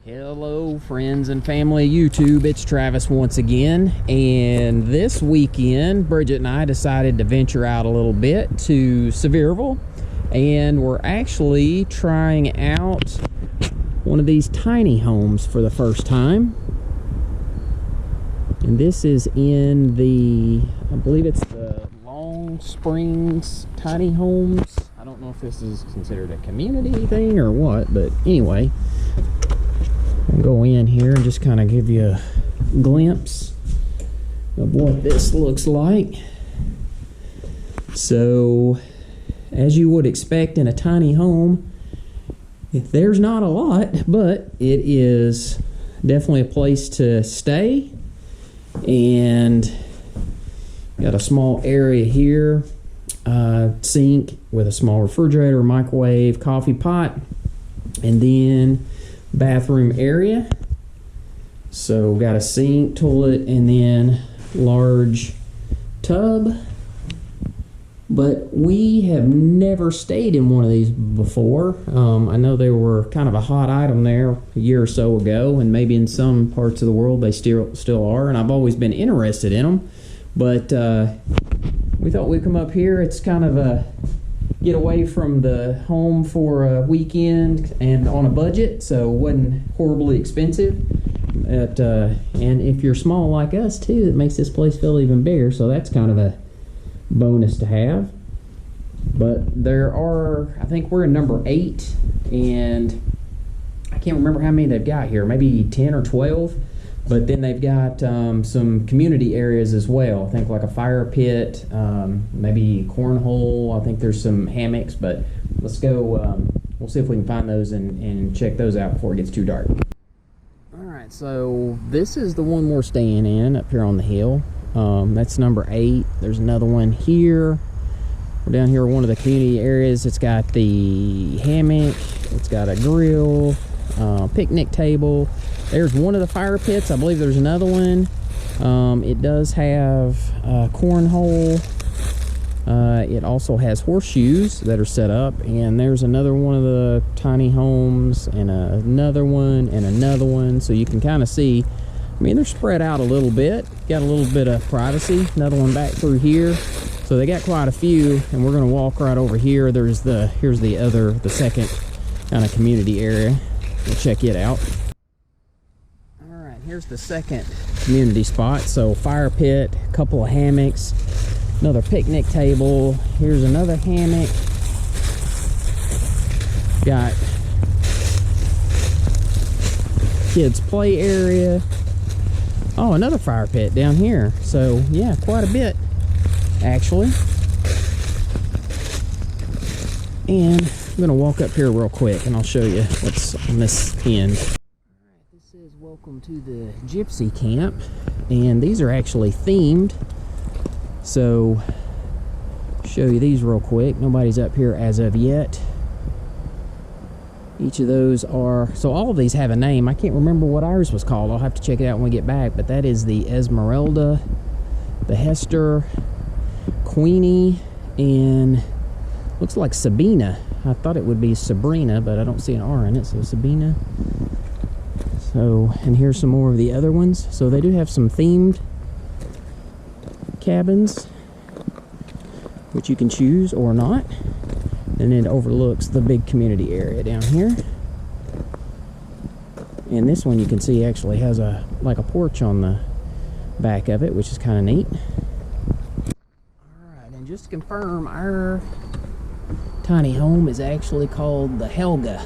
Hello friends and family YouTube, it's Travis once again, and this weekend Bridget and I decided to venture out a little bit to Sevierville, and we're actually trying out one of these tiny homes for the first time. And this is in the, I believe it's the Long Springs Tiny Homes. I don't know if this is considered a community thing or what, but anyway, I'll go in here and just kind of give you a glimpse of what this looks like. So, as you would expect in a tiny home, there's not a lot, but it is definitely a place to stay. And got a small area here, sink with a small refrigerator, microwave, coffee pot, and then bathroom area. So got a sink, toilet, and then large tub. But we have never stayed in one of these before. I know they were kind of a hot item there a year or so ago, and maybe in some parts of the world they still are, and I've always been interested in them. But we thought we'd come up here. It's kind of a get away from the home for a weekend and on a budget, so it wasn't horribly expensive. And if you're small like us too, it makes this place feel even bigger, so that's kind of a bonus to have. But there are, I think we're in number 8, and I can't remember how many they've got here, maybe 10 or 12. But then they've got some community areas as well. I think like a fire pit, maybe cornhole. I think there's some hammocks, but let's go, we'll see if we can find those and check those out before it gets too dark. Alright, so this is the one we're staying in up here on the hill. That's number 8. There's another one here. We're down here in one of the community areas. It's got the hammock, it's got a grill, picnic table. There's one of the fire pits. I believe there's another one. It does have a cornhole. It also has horseshoes that are set up. And there's another one of the tiny homes, and another one, and another one. So you can kind of see, I mean, they're spread out a little bit. Got a little bit of privacy. Another one back through here. So they got quite a few, and we're going to walk right over here. Here's the second kind of community area. We'll check it out. Alright, here's the second community spot. So fire pit, a couple of hammocks, another picnic table. Here's another hammock. Got kids play area. Oh, another fire pit down here. So yeah, quite a bit actually. And I'm gonna walk up here real quick and I'll show you what's on this end. Alright, this says welcome to the gypsy camp, and these are actually themed. So show you these real quick. Nobody's up here as of yet. Each of those are, so all of these have a name. I can't remember what ours was called. I'll have to check it out when we get back. But that is the Esmeralda, the Hester, Queenie, and looks like Sabina. I thought it would be Sabrina, but I don't see an R in it, so Sabina. So, and here's some more of the other ones. So they do have some themed cabins, which you can choose or not. And it overlooks the big community area down here. And this one you can see actually has like a porch on the back of it, which is kind of neat. Alright, and just to confirm, our tiny home is actually called the Helga.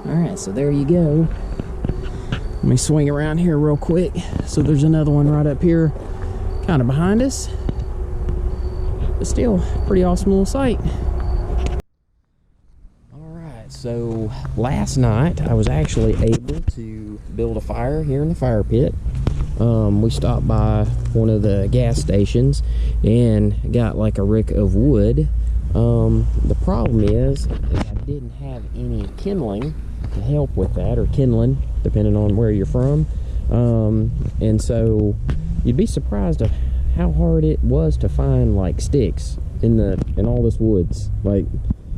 Alright, so there you go. Let me swing around here real quick. So there's another one right up here, kind of behind us. But still, pretty awesome little site. So last night I was actually able to build a fire here in the fire pit. We stopped by one of the gas stations and got like a rick of wood. The problem is I didn't have any kindling to help with that, or kindling depending on where you're from. And so you'd be surprised of how hard it was to find like sticks in all this woods. Like,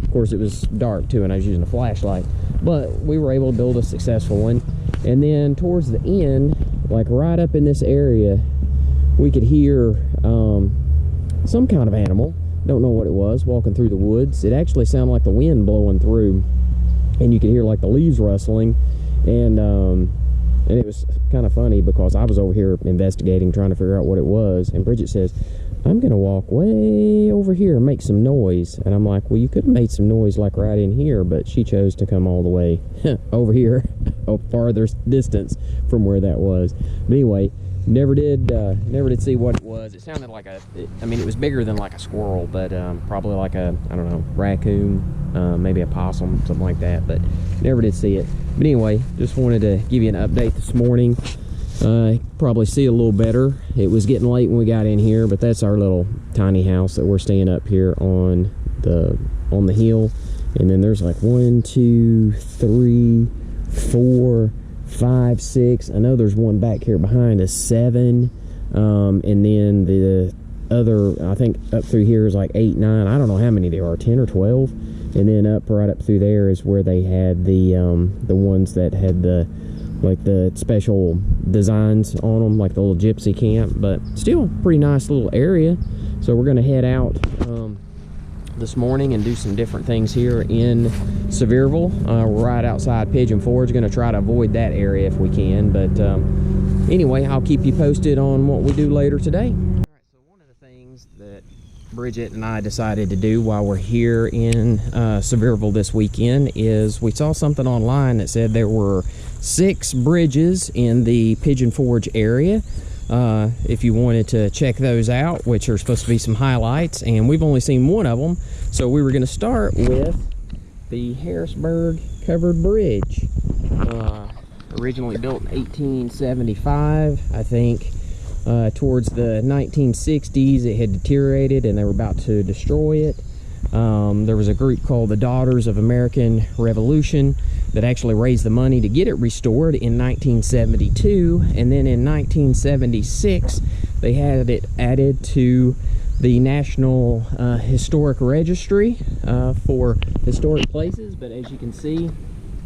of course it was dark too and I was using a flashlight, but we were able to build a successful one. And then towards the end, like right up in this area, we could hear some kind of animal. Don't know what it was, walking through the woods. It actually sounded like the wind blowing through, and you could hear like the leaves rustling. And it was kind of funny because I was over here investigating, trying to figure out what it was. And Bridget says, I'm going to walk way over here and make some noise. And I'm like, well, you could have made some noise like right in here, but she chose to come all the way over here, a farther distance from where that was. But anyway, never did see what it was. It sounded like I mean, it was bigger than like a squirrel, but probably like a, I don't know, raccoon, maybe a possum, something like that, but never did see it. But anyway, just wanted to give you an update this morning. Probably see a little better. It was getting late when we got in here, but that's our little tiny house that we're staying up here on the hill. And then there's like 1, 2, 3, 4, 5, 6. I know there's one back here behind us, 7. And then the other, I think up through here is like 8, 9. I don't know how many there are, 10 or 12. And then right up through there is where they had the ones that had the special designs on them, like the little gypsy camp. But still pretty nice little area. So we're gonna head out this morning and do some different things here in Sevierville. We're right outside Pigeon Forge. Gonna try to avoid that area if we can, but anyway, I'll keep you posted on what we do later today. All right, so one of the things that Bridget and I decided to do while we're here in Sevierville this weekend is we saw something online that said there were 6 bridges in the Pigeon Forge area. If you wanted to check those out, which are supposed to be some highlights, and we've only seen one of them. So we were going to start with the Harrisburg covered bridge. Originally built in 1875, I think. Towards the 1960s, it had deteriorated and they were about to destroy it. There was a group called the Daughters of American Revolution that actually raised the money to get it restored in 1972, and then in 1976 they had it added to the National Historic Registry for historic places. But as you can see,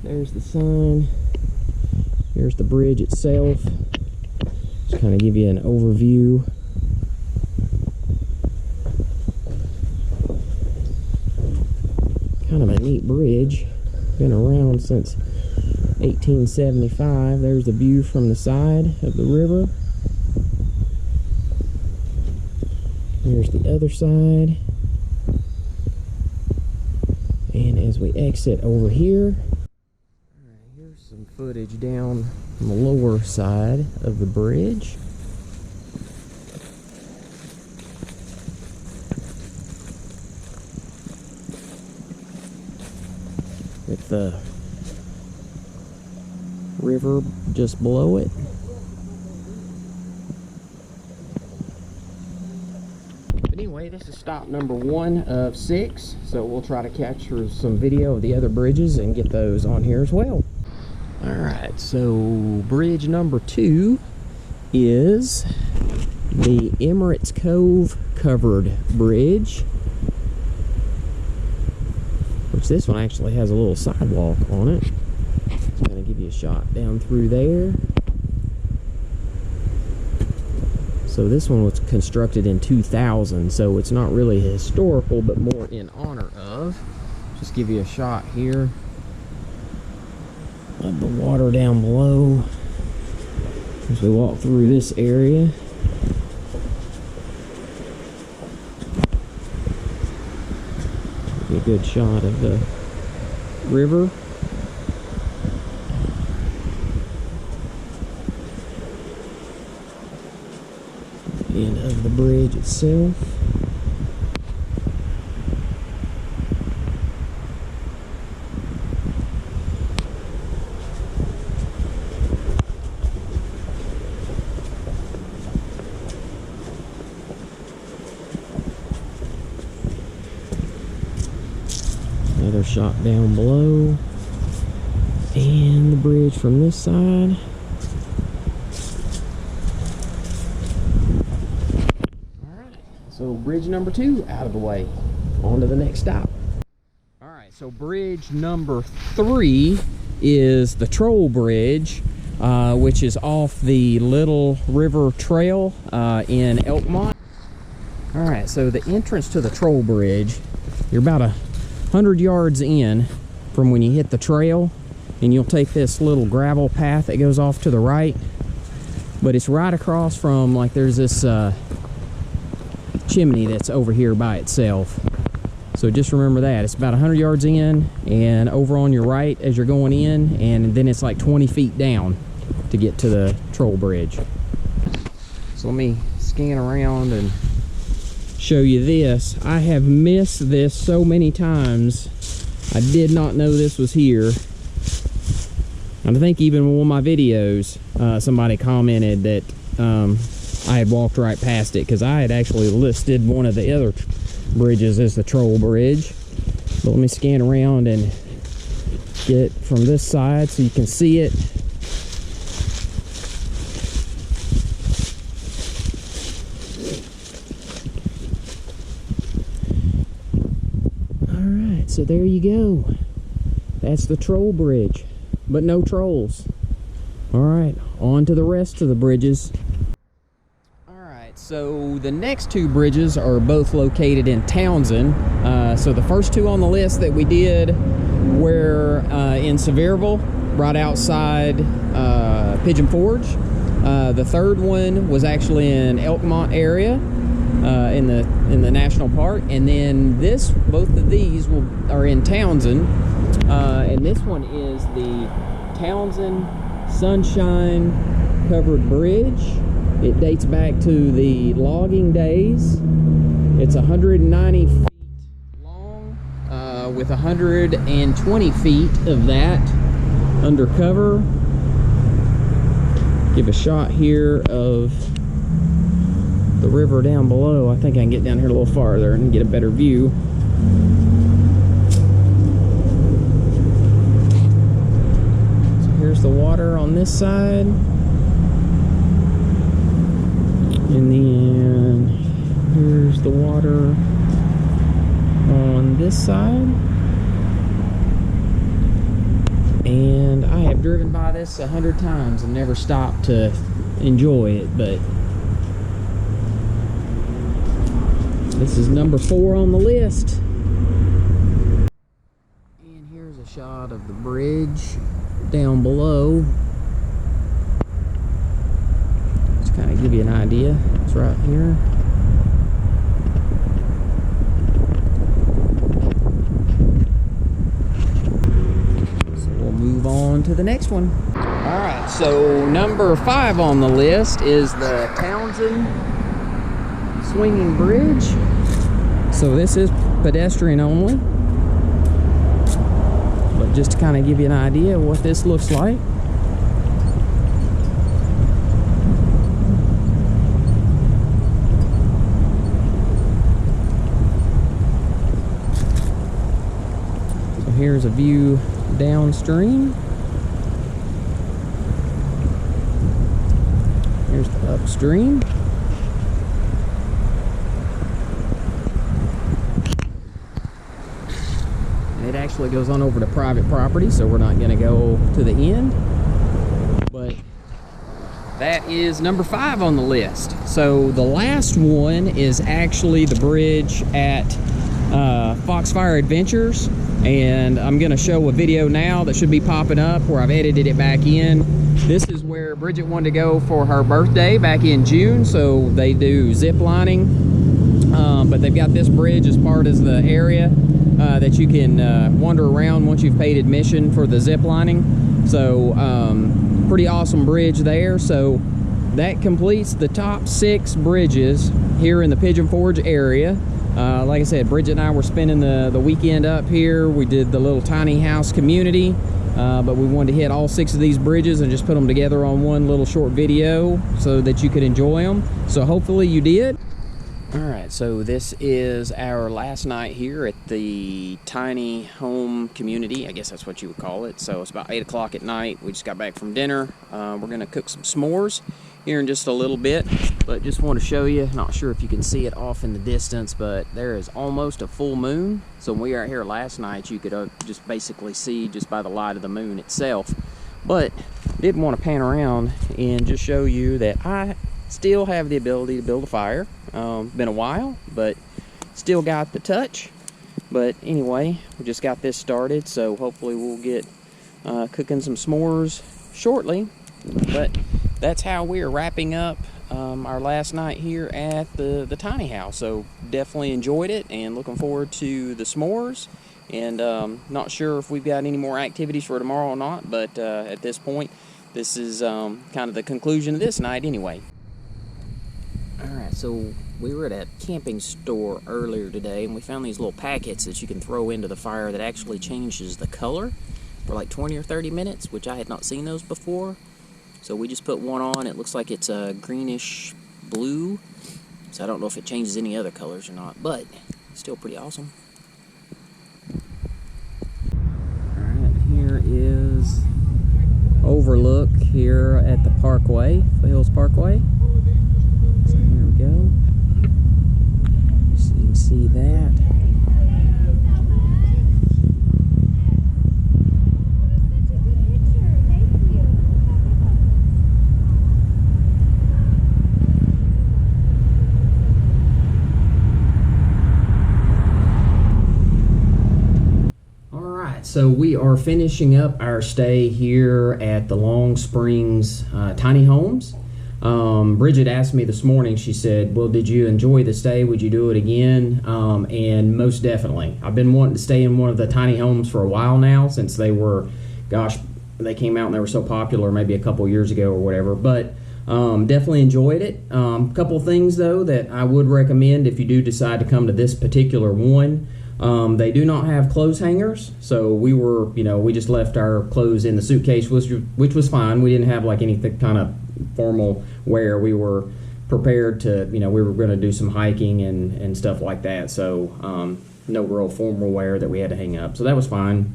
there's the sign, here's the bridge itself. Just kind of give you an overview. Kind of a neat bridge. Been around since 1875. There's the view from the side of the river. Here's the other side. And as we exit over here, here's some footage down on the lower side of the bridge. With the river just below it. But anyway, this is stop number 1 of 6, so we'll try to capture some video of the other bridges and get those on here as well. Alright, so bridge number 2 is the Emert's Cove covered bridge, which this one actually has a little sidewalk on it. It's going to give you a shot down through there. So this one was constructed in 2000, so it's not really historical, but more in honor of. Just give you a shot here of the water down below as we walk through this area. A good shot of the river. And of the bridge itself. Another shot down below, and the bridge from this side. Alright, so bridge number 2 out of the way. On to the next stop. Alright, So bridge number 3 is the Troll Bridge, which is off the Little River Trail in Elkmont. All right, so the entrance to the Troll Bridge, you're about 100 yards in from when you hit the trail, and you'll take this little gravel path that goes off to the right, but it's right across from, like, there's this chimney that's over here by itself. So just remember that. It's about 100 yards in and over on your right as you're going in, and then it's like 20 feet down to get to the Troll Bridge. So let me scan around and show you this. I have missed this so many times. I did not know this was here. And I think even in one of my videos, somebody commented that I had walked right past it, because I had actually listed one of the other bridges as the Troll Bridge. But let me scan around and get from this side so you can see it. Alright, so there you go. That's the Troll Bridge, but no trolls. Alright, on to the rest of the bridges. So the next 2 bridges are both located in Townsend. So the first 2 on the list that we did were in Sevierville, right outside Pigeon Forge. The third one was actually in Elkmont area, in the national park, and then both of these are in Townsend, and this one is the Townsend Sunshine Covered Bridge. It dates back to the logging days. It's 190 feet long, with 120 feet of that undercover. Give a shot here of the river down below. I think I can get down here a little farther and get a better view. So here's the water on this side. And then here's the water on this side. And I have driven by this 100 times and never stopped to enjoy it, but this is number 4 on the list. And here's a shot of the bridge down below. Kind of give you an idea. It's right here. So we'll move on to the next one. Alright, so number 5 on the list is the Townsend Swinging Bridge. So this is pedestrian only, but just to kind of give you an idea of what this looks like. Here's a view downstream. Here's the upstream. And it actually goes on over to private property, so we're not going to go to the end. But that is number 5 on the list. So the last one is actually the bridge at Foxfire Adventures, and I'm going to show a video now that should be popping up where I've edited it back in. This is where Bridget wanted to go for her birthday back in June, so they do zip lining, but they've got this bridge as part of the area that you can wander around once you've paid admission for the zip lining. So pretty awesome bridge there. So that completes the top 6 bridges here in the Pigeon Forge area. Like I said, Bridget and I were spending the weekend up here. We did the little tiny house community, but we wanted to hit all 6 of these bridges and just put them together on one little short video so that you could enjoy them. So hopefully you did. Alright, so this is our last night here at the tiny home community. I guess that's what you would call it. So it's about 8 o'clock at night. We just got back from dinner. We're going to cook some s'mores here in just a little bit, but just want to show you, not sure if you can see it off in the distance, but there is almost a full moon. So when we were out here last night, you could just basically see just by the light of the moon itself. But did want to pan around and just show you that I still have the ability to build a fire. Been a while, but still got the touch. But anyway, we just got this started, so hopefully we'll get cooking some s'mores shortly. But that's how we're wrapping up our last night here at the tiny house. So definitely enjoyed it and looking forward to the s'mores. And not sure if we've got any more activities for tomorrow or not, but at this point, this is kind of the conclusion of this night anyway. Alright, so we were at a camping store earlier today, and we found these little packets that you can throw into the fire that actually changes the color for like 20 or 30 minutes, which I had not seen those before. So we just put one on. It looks like it's a greenish blue, so I don't know if it changes any other colors or not, but still pretty awesome. Alright, here is overlook here at the Parkway, Foothills Parkway. So here we go. So you can see that. So we are finishing up our stay here at the Long Springs Tiny Homes. Bridget asked me this morning, she said, well, did you enjoy the stay? Would you do it again? And most definitely. I've been wanting to stay in one of the tiny homes for a while now, since they were, gosh, they came out and they were so popular maybe a couple years ago or whatever. But definitely enjoyed it. A couple of things, though, that I would recommend if you do decide to come to this particular one. They do not have clothes hangers, so we just left our clothes in the suitcase, which was fine. We didn't have like anything kind of formal wear. We were prepared to, we were going to do some hiking and stuff like that, so no real formal wear that we had to hang up, so that was fine.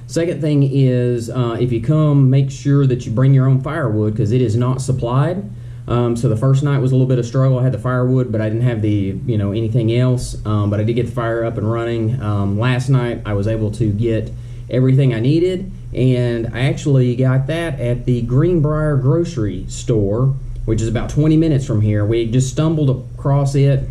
Second thing is, if you come, make sure that you bring your own firewood, because it is not supplied. So the first night was a little bit of struggle. I had the firewood, but I didn't have the, anything else. But I did get the fire up and running. Last night I was able to get everything I needed, and I actually got that at the Greenbrier grocery store, which is about 20 minutes from here. We just stumbled across it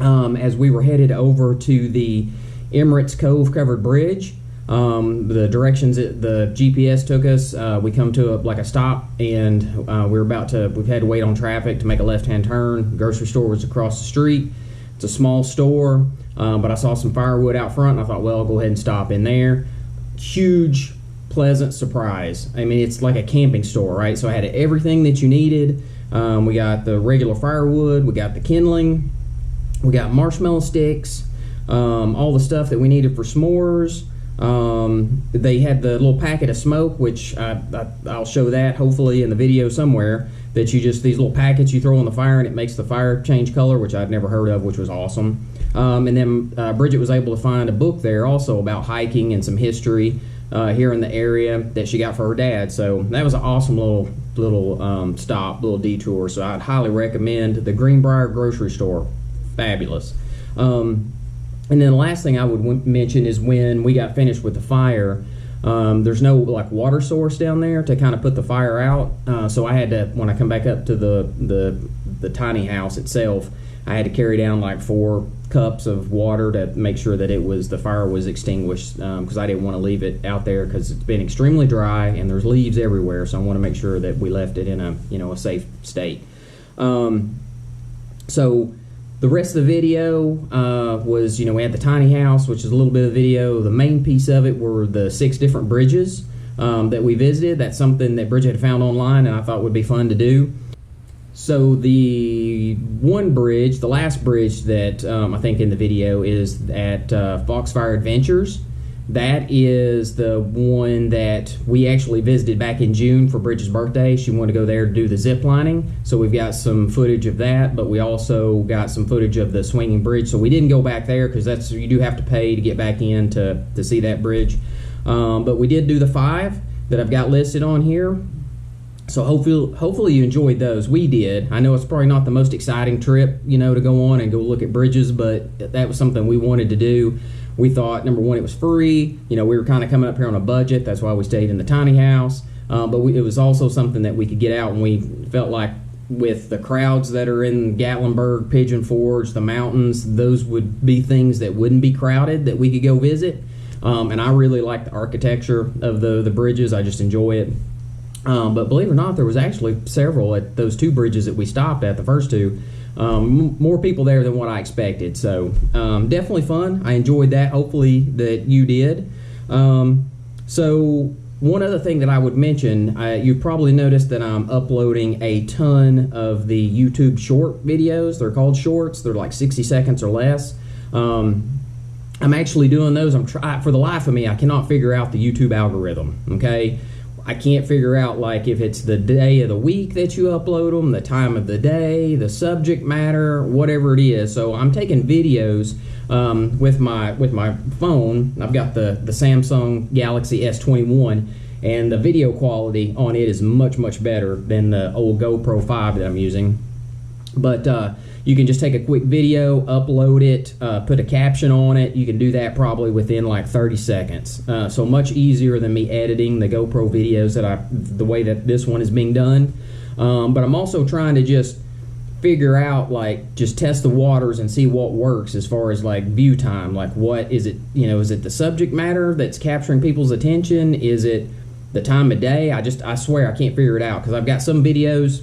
as we were headed over to the Emert's Cove covered bridge. The directions the GPS took us, we come to a stop, and we've had to wait on traffic to make a left-hand turn. The grocery store was across the street. It's a small store, but I saw some firewood out front, and I thought, well, I'll go ahead and stop in there. Huge, pleasant surprise. I mean, it's like a camping store, right? So I had everything that you needed. We got the regular firewood, we got the kindling, we got marshmallow sticks, all the stuff that we needed for s'mores. They had the little packet of smoke, which I'll show that hopefully in the video somewhere, that these little packets you throw on the fire and it makes the fire change color, which I'd never heard of, which was awesome. And then Bridget was able to find a book there also about hiking and some history here in the area that she got for her dad. So that was an awesome little stop, little detour. So I'd highly recommend the Greenbrier grocery store. Fabulous. And then the last thing I would mention is when we got finished with the fire, there's no water source down there to kind of put the fire out. So I had to, when I come back up to the tiny house itself, I had to carry down 4 cups of water to make sure that the fire was extinguished, because I didn't want to leave it out there because it's been extremely dry and there's leaves everywhere. So I want to make sure that we left it in a safe state. So the rest of the video was, we had the tiny house, which is a little bit of video. The main piece of it were the 6 different bridges that we visited. That's something that Bridget had found online and I thought would be fun to do. So the one bridge, the last bridge that I think in the video is at Foxfire Adventures. That is the one that we actually visited back in June for Bridget's birthday. She wanted to go there to do the zip lining, so we've got some footage of that, but we also got some footage of the swinging bridge. So we didn't go back there because you do have to pay to get back in to see that bridge. But we did do the 5 that I've got listed on here. So hopefully you enjoyed those. We did. I know it's probably not the most exciting trip, to go on and go look at bridges, but that was something we wanted to do. We thought, number one, it was free. We were kind of coming up here on a budget. That's why we stayed in the tiny house. But it was also something that we could get out, and we felt like with the crowds that are in Gatlinburg, Pigeon Forge, the mountains, those would be things that wouldn't be crowded that we could go visit. And I really like the architecture of the bridges. I just enjoy it. But believe it or not, there was actually several at those 2 bridges that we stopped at, the first 2. More people there than what I expected. So definitely fun. I enjoyed that. Hopefully that you did. So one other thing that I would mention, you probably noticed that I'm uploading a ton of the YouTube short videos. They're called shorts. They're like 60 seconds or less. I'm actually doing those. For the life of me, I cannot figure out the YouTube algorithm. Okay. I can't figure out like if it's the day of the week that you upload them, the time of the day, the subject matter, whatever it is. So I'm taking videos with my phone. I've got the Samsung Galaxy S21, and the video quality on it is much better than the old GoPro 5 that I'm using. But you can just take a quick video, upload it, put a caption on it. You can do that probably within like 30 seconds. So much easier than me editing the GoPro videos the way that this one is being done. But I'm also trying to just figure out, like, just test the waters and see what works as far as like view time. Like, what is it? Is it the subject matter that's capturing people's attention? Is it the time of day? I swear I can't figure it out, because I've got some videos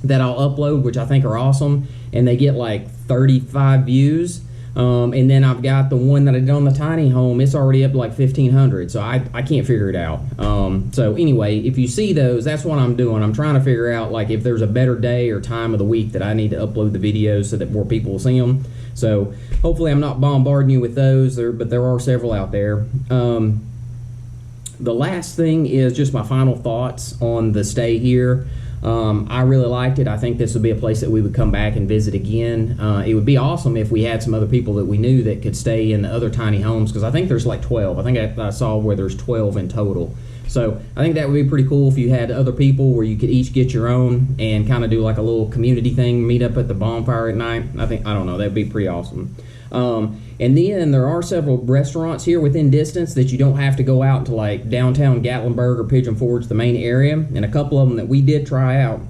that I'll upload, which I think are awesome, and they get like 35 views. And then I've got the one that I did on the tiny home. It's already up to like 1,500, so I can't figure it out. So anyway, if you see those, that's what I'm doing. I'm trying to figure out like if there's a better day or time of the week that I need to upload the videos so that more people will see them. So hopefully I'm not bombarding you with those, but there are several out there. The last thing is just my final thoughts on the stay here. I really liked it. I think this would be a place that we would come back and visit again. It would be awesome if we had some other people that we knew that could stay in the other tiny homes, because I think there's like 12. I think I saw where there's 12 in total. So I think that would be pretty cool if you had other people where you could each get your own and kind of do like a little community thing, meet up at the bonfire at night. I don't know, that'd be pretty awesome. And then there are several restaurants here within distance that you don't have to go out to like downtown Gatlinburg or Pigeon Forge, the main area. And a couple of them that we did try out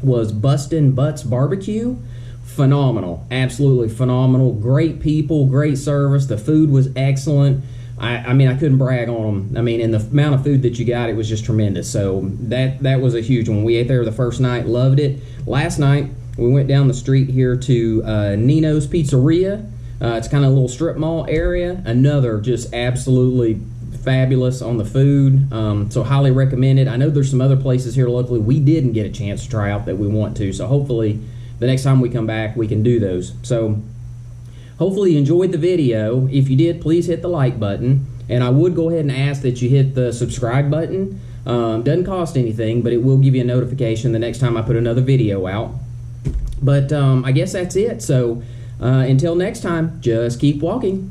was Bustin Butts Barbecue. Phenomenal, absolutely phenomenal. Great people, great service. The food was excellent. I mean, I couldn't brag on them. I mean, and the amount of food that you got, it was just tremendous. So that was a huge one. We ate there the first night, loved it. Last night, we went down the street here to Nino's Pizzeria. It's kind of a little strip mall area. Another just absolutely fabulous on the food. So highly recommend it. I know there's some other places here locally we didn't get a chance to try out that we want to. So hopefully the next time we come back, we can do those. So hopefully you enjoyed the video. If you did, please hit the like button. And I would go ahead and ask that you hit the subscribe button. Doesn't cost anything, but it will give you a notification the next time I put another video out. But I guess that's it. So until next time, just keep walking.